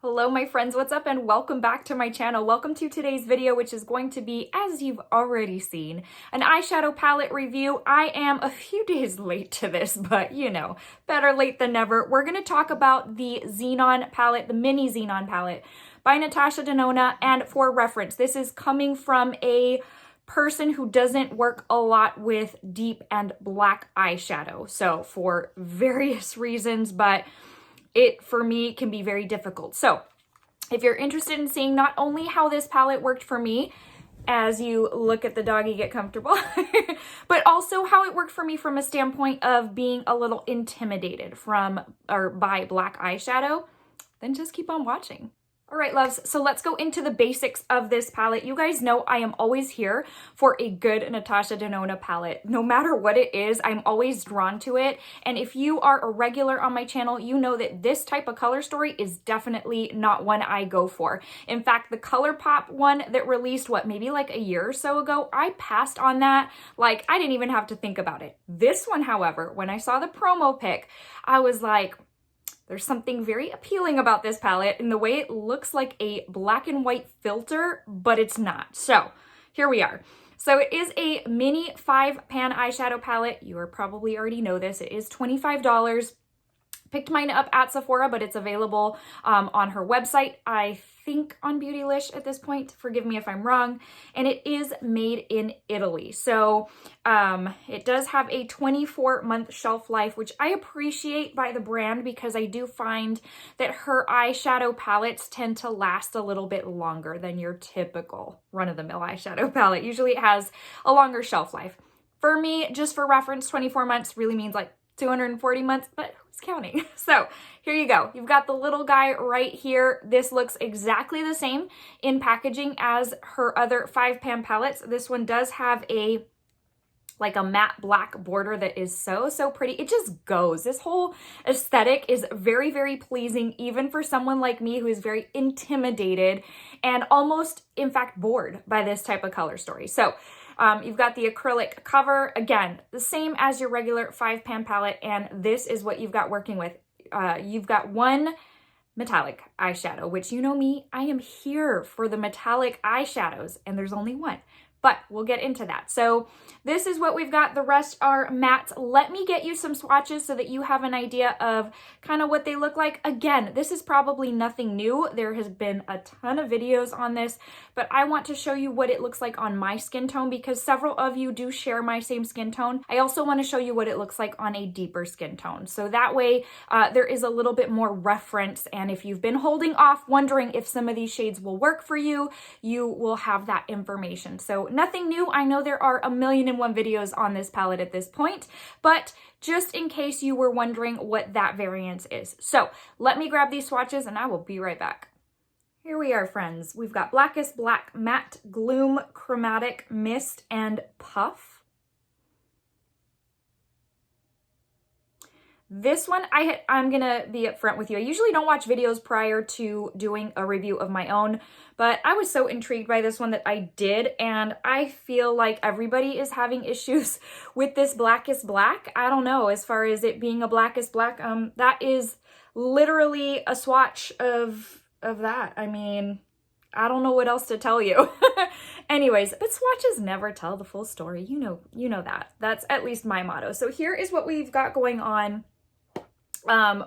Hello my friends, what's up and welcome back to my channel. Welcome to today's video, which is going to be, as you've already seen, an eyeshadow palette review. I am a few days late to this, but you know, better late than never. We're going to talk about the Xenon palette, the mini Xenon palette by Natasha Denona, and for reference, this is coming from a person who doesn't work a lot with deep and black eyeshadow. So for various reasons, but it, for me, can be very difficult. So if you're interested in seeing not only how this palette worked for me, as you look at the doggy get comfortable, but also how it worked for me from a standpoint of being a little intimidated by black eyeshadow, then just keep on watching. All right, loves, so let's go into the basics of this palette. You guys know I am always here for a good Natasha Denona palette. No matter what it is, I'm always drawn to it. And if you are a regular on my channel, you know that this type of color story is definitely not one I go for. In fact, the ColourPop one that released, maybe like a year or so ago, I passed on that. Like, I didn't even have to think about it. This one, however, when I saw the promo pic, I was like, there's something very appealing about this palette in the way it looks like a black and white filter, but it's not. So here we are. So it is a mini 5-pan eyeshadow palette. You probably already know this. It is $25. Picked mine up at Sephora, but it's available on her website. I think on Beautylish at this point. Forgive me if I'm wrong. And it is made in Italy. So it does have a 24-month shelf life, which I appreciate by the brand because I do find that her eyeshadow palettes tend to last a little bit longer than your typical run-of-the-mill eyeshadow palette. Usually it has a longer shelf life. For me, just for reference, 24 months really means like 240 months, but who's counting? So here you go. You've got the little guy right here. This looks exactly the same in packaging as her other 5-pan palettes. This one does have a matte black border that is so pretty. It just goes. This whole aesthetic is very, very pleasing, even for someone like me who is very intimidated and almost, in fact, bored by this type of color story. So you've got the acrylic cover, again, the same as your regular 5-pan palette, and this is what you've got working with. You've got one metallic eyeshadow, which you know me, I am here for the metallic eyeshadows, and there's only one. But we'll get into that. So this is what we've got. The rest are mattes. Let me get you some swatches so that you have an idea of kind of what they look like. Again, this is probably nothing new. There has been a ton of videos on this, but I want to show you what it looks like on my skin tone because several of you do share my same skin tone. I also want to show you what it looks like on a deeper skin tone. So that way there is a little bit more reference. And if you've been holding off wondering if some of these shades will work for you, you will have that information. So nothing new. I know there are 1,000,001 videos on this palette at this point, but just in case you were wondering what that variance is. So let me grab these swatches and I will be right back. Here we are, friends. We've got Blackest Black, Matte, Gloom, Chromatic, Mist, and Puff. This one, I'm gonna be upfront with you. I usually don't watch videos prior to doing a review of my own, but I was so intrigued by this one that I did, and I feel like everybody is having issues with this Blackest Black. I don't know, as far as it being a Blackest Black, that is literally a swatch of that. I mean, I don't know what else to tell you. Anyways, but swatches never tell the full story. You know that. That's at least my motto. So here is what we've got going on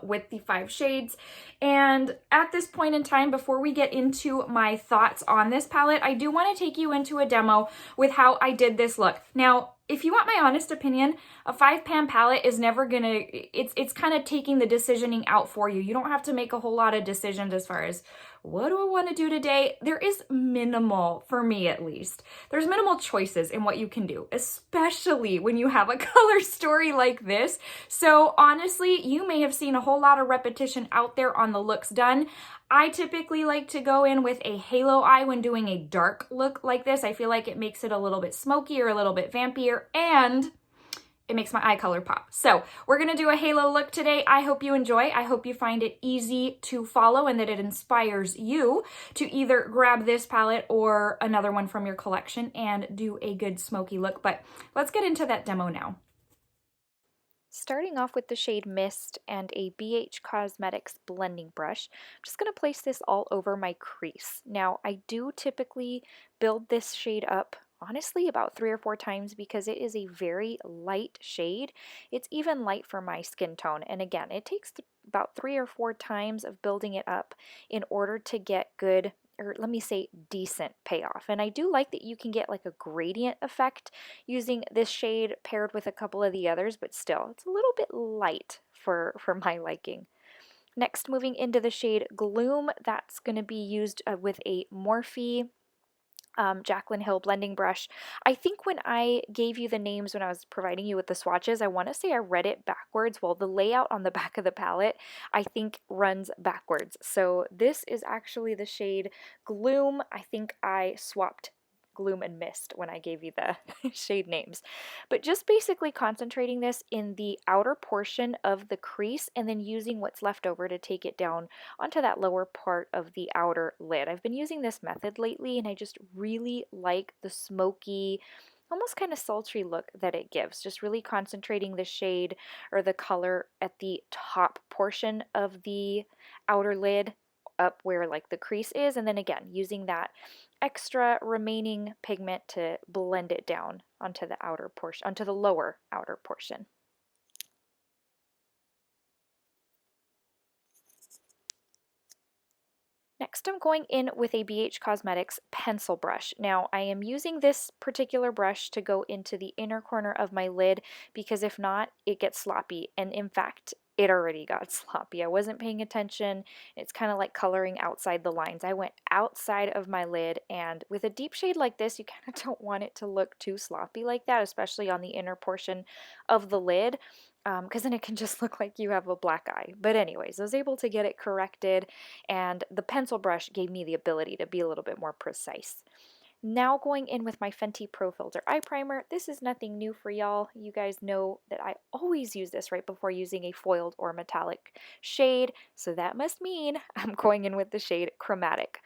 with the 5 shades. And at this point in time, before we get into my thoughts on this palette, I do want to take you into a demo with how I did this look. Now, if you want my honest opinion, a 5-pan palette is never gonna, it's kind of taking the decisioning out for you. You don't have to make a whole lot of decisions as far as what do I want to do today? There is minimal, for me at least, there's minimal choices in what you can do, especially when you have a color story like this. So honestly, you may have seen a whole lot of repetition out there on the looks done. I typically like to go in with a halo eye when doing a dark look like this. I feel like it makes it a little bit smokier, a little bit vampier, and it makes my eye color pop. So we're gonna do a halo look today. I hope you enjoy. I hope you find it easy to follow and that it inspires you to either grab this palette or another one from your collection and do a good smoky look. But let's get into that demo now. Starting off with the shade Mist and a BH Cosmetics blending brush, I'm just going to place this all over my crease. Now, I do typically build this shade up, honestly, about 3 or 4 times because it is a very light shade. It's even light for my skin tone. And again, it takes about 3 or 4 times of building it up in order to get good, or let me say decent payoff. And I do like that you can get like a gradient effect using this shade paired with a couple of the others, but still, it's a little bit light for my liking. Next, moving into the shade Gloom, that's going to be used with a Morphe Jaclyn Hill blending brush. I think when I gave you the names when I was providing you with the swatches, I want to say I read it backwards. Well, the layout on the back of the palette, I think, runs backwards. So this is actually the shade Gloom. I think I swapped Gloom and Mist when I gave you the shade names. But just basically concentrating this in the outer portion of the crease and then using what's left over to take it down onto that lower part of the outer lid. I've been using this method lately and I just really like the smoky, almost kind of sultry look that it gives. Just really concentrating the shade or the color at the top portion of the outer lid up where like the crease is, and then again using that extra remaining pigment to blend it down onto the outer portion, onto the lower outer portion. Next, I'm going in with a BH Cosmetics pencil brush. Now, I am using this particular brush to go into the inner corner of my lid because if not, it gets sloppy. And in fact, it already got sloppy. I wasn't paying attention. It's kind of like coloring outside the lines. I went outside of my lid, and with a deep shade like this, you kind of don't want it to look too sloppy like that, especially on the inner portion of the lid, because then it can just look like you have a black eye. But anyways, I was able to get it corrected, and the pencil brush gave me the ability to be a little bit more precise. Now going in with my Fenty Pro Filter Eye Primer. This is nothing new for y'all. You guys know that I always use this right before using a foiled or metallic shade, so that must mean I'm going in with the shade Chromatic.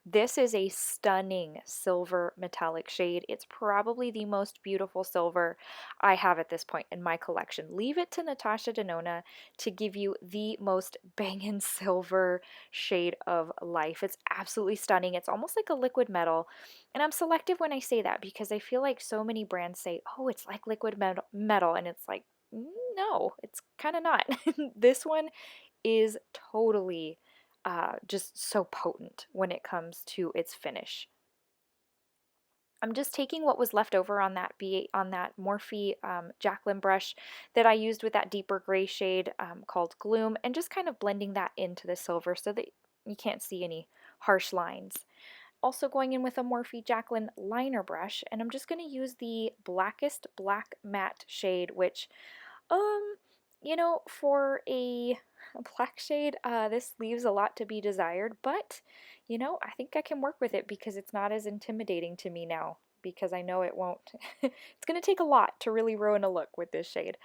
This is a stunning silver metallic shade. It's probably the most beautiful silver I have at this point in my collection. Leave it to Natasha Denona to give you the most banging silver shade of life. It's absolutely stunning. It's almost like a liquid metal. And I'm selective when I say that because I feel like so many brands say, oh, it's like liquid metal. And it's like, no, it's kind of not. This one is totally just so potent when it comes to its finish. I'm just taking what was left over on that Morphe Jaclyn brush that I used with that deeper gray shade called Gloom, and just kind of blending that into the silver so that you can't see any harsh lines. Also going in with a Morphe Jaclyn liner brush, and I'm just going to use the blackest black matte shade, which you know, for a black shade, this leaves a lot to be desired, but, you know, I think I can work with it because it's not as intimidating to me now, because I know it won't, it's going to take a lot to really ruin a look with this shade.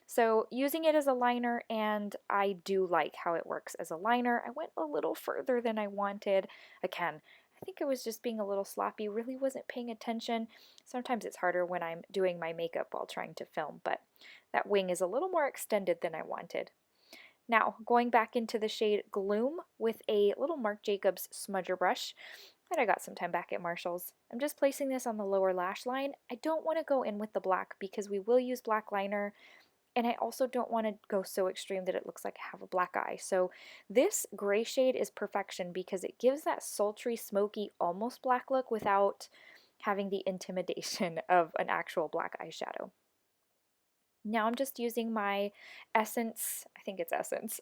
So using it as a liner, and I do like how it works as a liner. I went a little further than I wanted. Again, I think I was just being a little sloppy, really wasn't paying attention. Sometimes it's harder when I'm doing my makeup while trying to film, but that wing is a little more extended than I wanted. Now, going back into the shade Gloom with a little Marc Jacobs smudger brush that I got some time back at Marshall's. I'm just placing this on the lower lash line. I don't want to go in with the black because we will use black liner, and I also don't want to go so extreme that it looks like I have a black eye. So this gray shade is perfection because it gives that sultry, smoky, almost black look without having the intimidation of an actual black eyeshadow. Now I'm just using my Essence, I think it's Essence,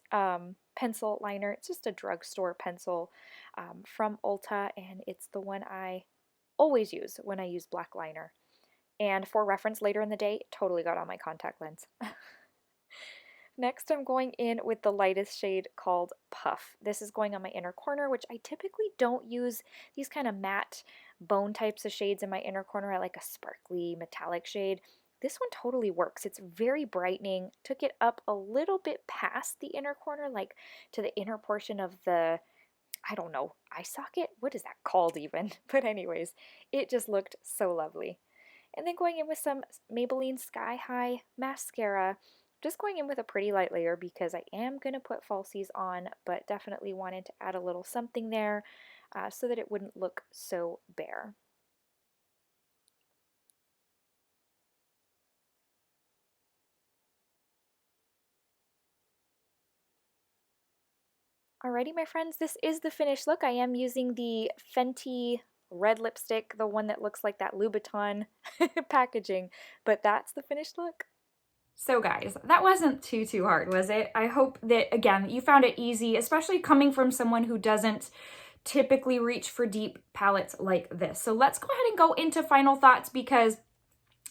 pencil liner. It's just a drugstore pencil from Ulta, and it's the one I always use when I use black liner. And for reference, later in the day, totally got on my contact lens. Next, I'm going in with the lightest shade called Puff. This is going on my inner corner, which I typically don't use these kind of matte bone types of shades in my inner corner. I like a sparkly metallic shade. This one totally works. It's very brightening. Took it up a little bit past the inner corner, like to the inner portion of the, I don't know, eye socket? What is that called even? But anyways, it just looked so lovely. And then going in with some Maybelline Sky High mascara. just going in with a pretty light layer because I am going to put falsies on, but definitely wanted to add a little something there so that it wouldn't look so bare. Alrighty, my friends, this is the finished look. I am using the Fenty red lipstick, the one that looks like that Louboutin packaging, but that's the finished look. So guys, that wasn't too hard, was it? I hope that, again, you found it easy, especially coming from someone who doesn't typically reach for deep palettes like this. So let's go ahead and go into final thoughts, because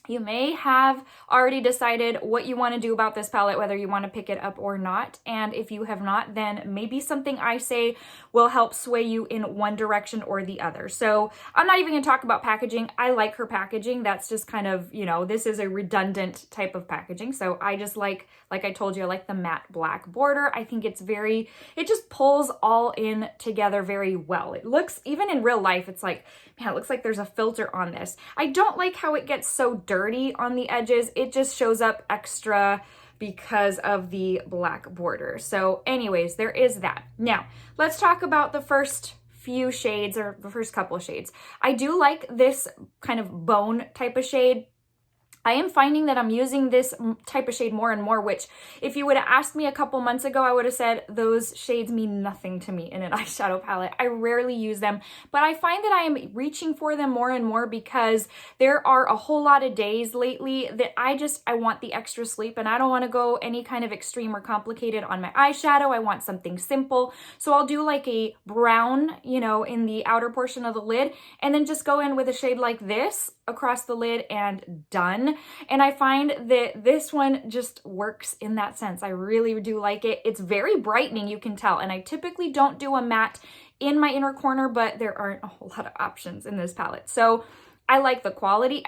you may have already decided what you want to do about this palette, whether you want to pick it up or not. And if you have not, then maybe something I say will help sway you in one direction or the other. So I'm not even going to talk about packaging. I like her packaging. That's just kind of, you know, this is a redundant type of packaging. So I just like I told you, I like the matte black border. I think it's it just pulls all in together very well. It looks, even in real life, it's like, man, it looks like there's a filter on this. I don't like how it gets so dirty on the edges. It just shows up extra because of the black border. So anyways, there is that. Now, let's talk about the first few shades, or the first couple of shades. I do like this kind of bone type of shade. I am finding that I'm using this type of shade more and more, which if you would have asked me a couple months ago, I would have said those shades mean nothing to me in an eyeshadow palette. I rarely use them, but I find that I am reaching for them more and more because there are a whole lot of days lately that I want the extra sleep, and I don't want to go any kind of extreme or complicated on my eyeshadow. I want something simple. So I'll do like a brown, you know, in the outer portion of the lid, and then just go in with a shade like this across the lid and done. And I find that this one just works in that sense. I really do like it. It's very brightening, you can tell. And I typically don't do a matte in my inner corner, but there aren't a whole lot of options in this palette. So I like the quality.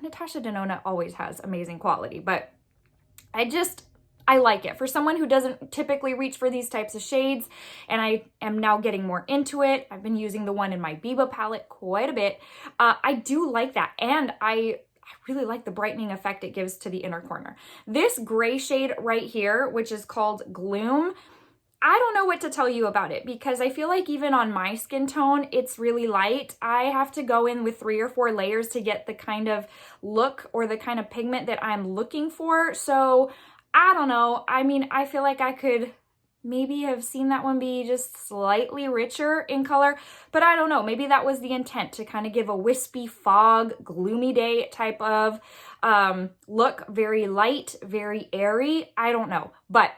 Natasha Denona always has amazing quality, but I like it. For someone who doesn't typically reach for these types of shades, and I am now getting more into it, I've been using the one in my Biba palette quite a bit. I do like that, and I really like the brightening effect it gives to the inner corner. This gray shade right here, which is called Gloom, I don't know what to tell you about it, because I feel like even on my skin tone, it's really light. I have to go in with 3 or 4 layers to get the kind of look or the kind of pigment that I'm looking for. So I don't know. I mean, I feel like I could maybe have seen that one be just slightly richer in color, but I don't know. Maybe that was the intent, to kind of give a wispy fog, gloomy day type of look. Very light, very airy. I don't know. But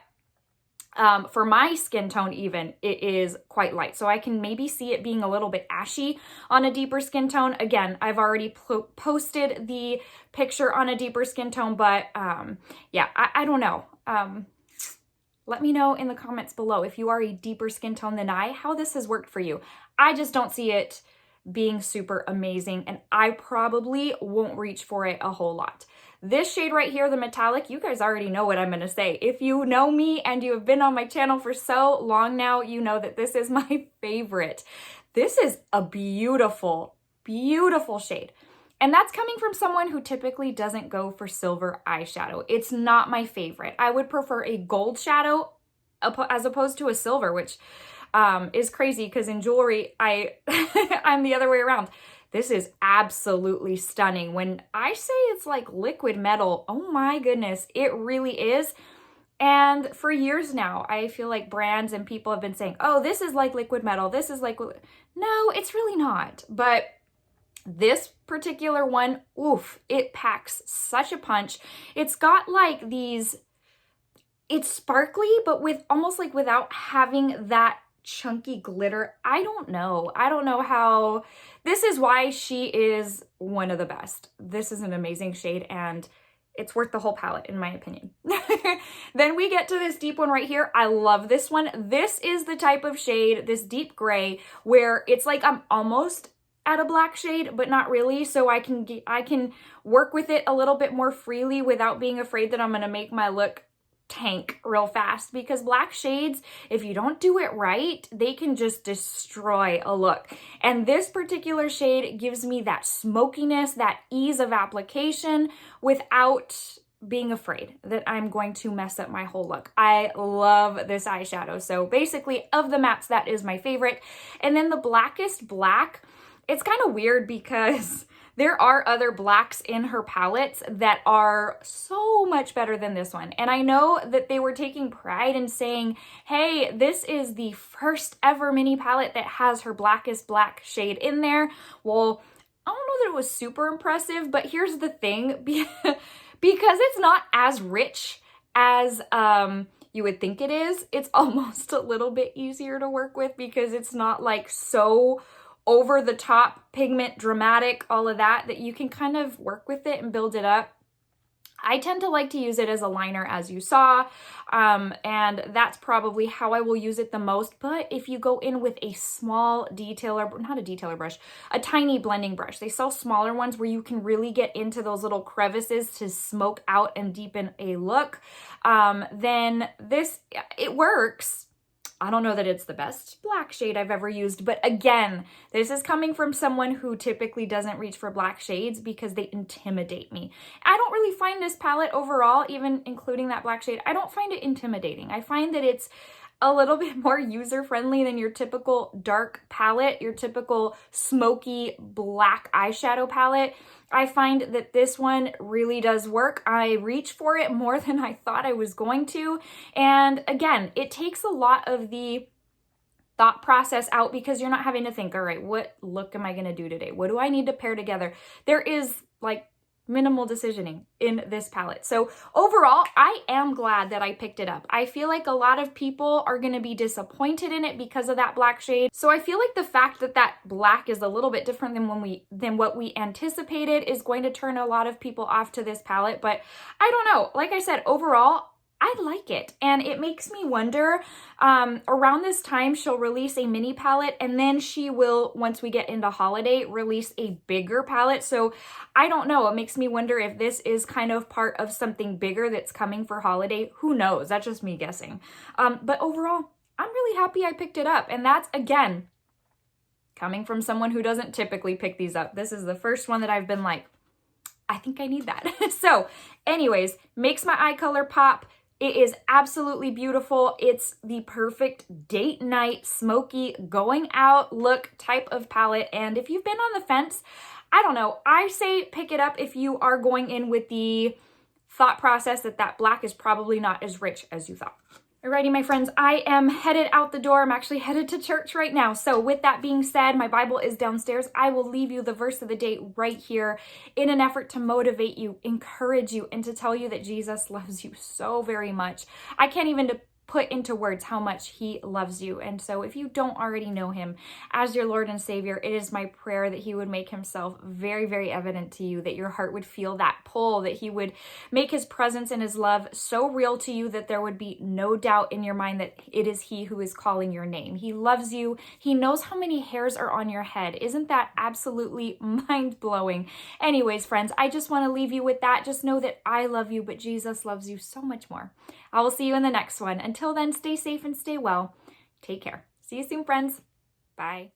for my skin tone even, it is quite light. So I can maybe see it being a little bit ashy on a deeper skin tone. Again, I've already posted the picture on a deeper skin tone, but yeah, I don't know. Let me know in the comments below if you are a deeper skin tone than I, how this has worked for you. I just don't see it being super amazing, and I probably won't reach for it a whole lot. This shade right here, the metallic, you guys already know what I'm going to say. If you know me and you have been on my channel for so long now, you know that this is my favorite. This is a beautiful, beautiful shade. And that's coming from someone who typically doesn't go for silver eyeshadow. It's not my favorite. I would prefer a gold shadow as opposed to a silver, which is crazy because in jewelry, I'm the other way around. This is absolutely stunning. When I say it's like liquid metal, oh my goodness, it really is. And for years now, I feel like brands and people have been saying, oh, this is like liquid metal. This is like, no, it's really not. But this particular one, oof, it packs such a punch. It's got like these, it's sparkly, but with almost like without having that chunky glitter. I don't know how, this is why she is one of the best. This is an amazing shade, and it's worth the whole palette in my opinion. Then we get to this deep one right here. I love this one. This is the type of shade, this deep gray, where it's like I'm almost at a black shade, but not really. So I can work with it a little bit more freely without being afraid that I'm gonna make my look tank real fast, because black shades, if you don't do it right, they can just destroy a look. And this particular shade gives me that smokiness, that ease of application without being afraid that I'm going to mess up my whole look. I love this eyeshadow. So basically, of the mattes, that is my favorite. And then the Blackest Black, it's kind of weird because there are other blacks in her palettes that are so much better than this one. And I know that they were taking pride in saying, hey, this is the first ever mini palette that has her Blackest Black shade in there. Well, I don't know that it was super impressive, but here's the thing. Because it's not as rich as you would think it is, it's almost a little bit easier to work with because it's not like so over the top, pigment, dramatic, all of that you can kind of work with it and build it up. I tend to like to use it as a liner, as you saw, and that's probably how I will use it the most. But if you go in with a small detailer, not a detailer brush, a tiny blending brush, they sell smaller ones where you can really get into those little crevices to smoke out and deepen a look, then it works. I don't know that it's the best black shade I've ever used, but again, this is coming from someone who typically doesn't reach for black shades because they intimidate me. I don't really find this palette overall, even including that black shade, I don't find it intimidating. I find that it's a little bit more user-friendly than your typical dark palette, your typical smoky black eyeshadow palette. I find that this one really does work. I reach for it more than I thought I was going to. And again, it takes a lot of the thought process out because you're not having to think, all right, what look am I going to do today? What do I need to pair together? There is like minimal decisioning in this palette. So overall, I am glad that I picked it up. I feel like a lot of people are going to be disappointed in it because of that black shade. So I feel like the fact that that black is a little bit different than what we anticipated is going to turn a lot of people off to this palette. But I don't know. Like I said, overall, I like it, and it makes me wonder, around this time, she'll release a mini palette, and then she will, once we get into holiday, release a bigger palette. So I don't know. It makes me wonder if this is kind of part of something bigger that's coming for holiday. Who knows? That's just me guessing. But overall, I'm really happy I picked it up, and that's, again, coming from someone who doesn't typically pick these up. This is the first one that I've been like, I think I need that. So anyways, makes my eye color pop. It is absolutely beautiful. It's the perfect date night, smoky, going out look type of palette. And if you've been on the fence, I don't know, I say pick it up if you are going in with the thought process that that black is probably not as rich as you thought. Alrighty, my friends, I am headed out the door. I'm actually headed to church right now. So with that being said, my Bible is downstairs. I will leave you the verse of the day right here in an effort to motivate you, encourage you, and to tell you that Jesus loves you so very much. I can't even put into words how much he loves you. And so if you don't already know him as your Lord and Savior, it is my prayer that he would make himself very, very evident to you, that your heart would feel that pull, that he would make his presence and his love so real to you that there would be no doubt in your mind that it is he who is calling your name. He loves you. He knows how many hairs are on your head. Isn't that absolutely mind-blowing? Anyways, friends, I just want to leave you with that. Just know that I love you, but Jesus loves you so much more. I will see you in the next one. Until then, stay safe and stay well. Take care. See you soon, friends. Bye.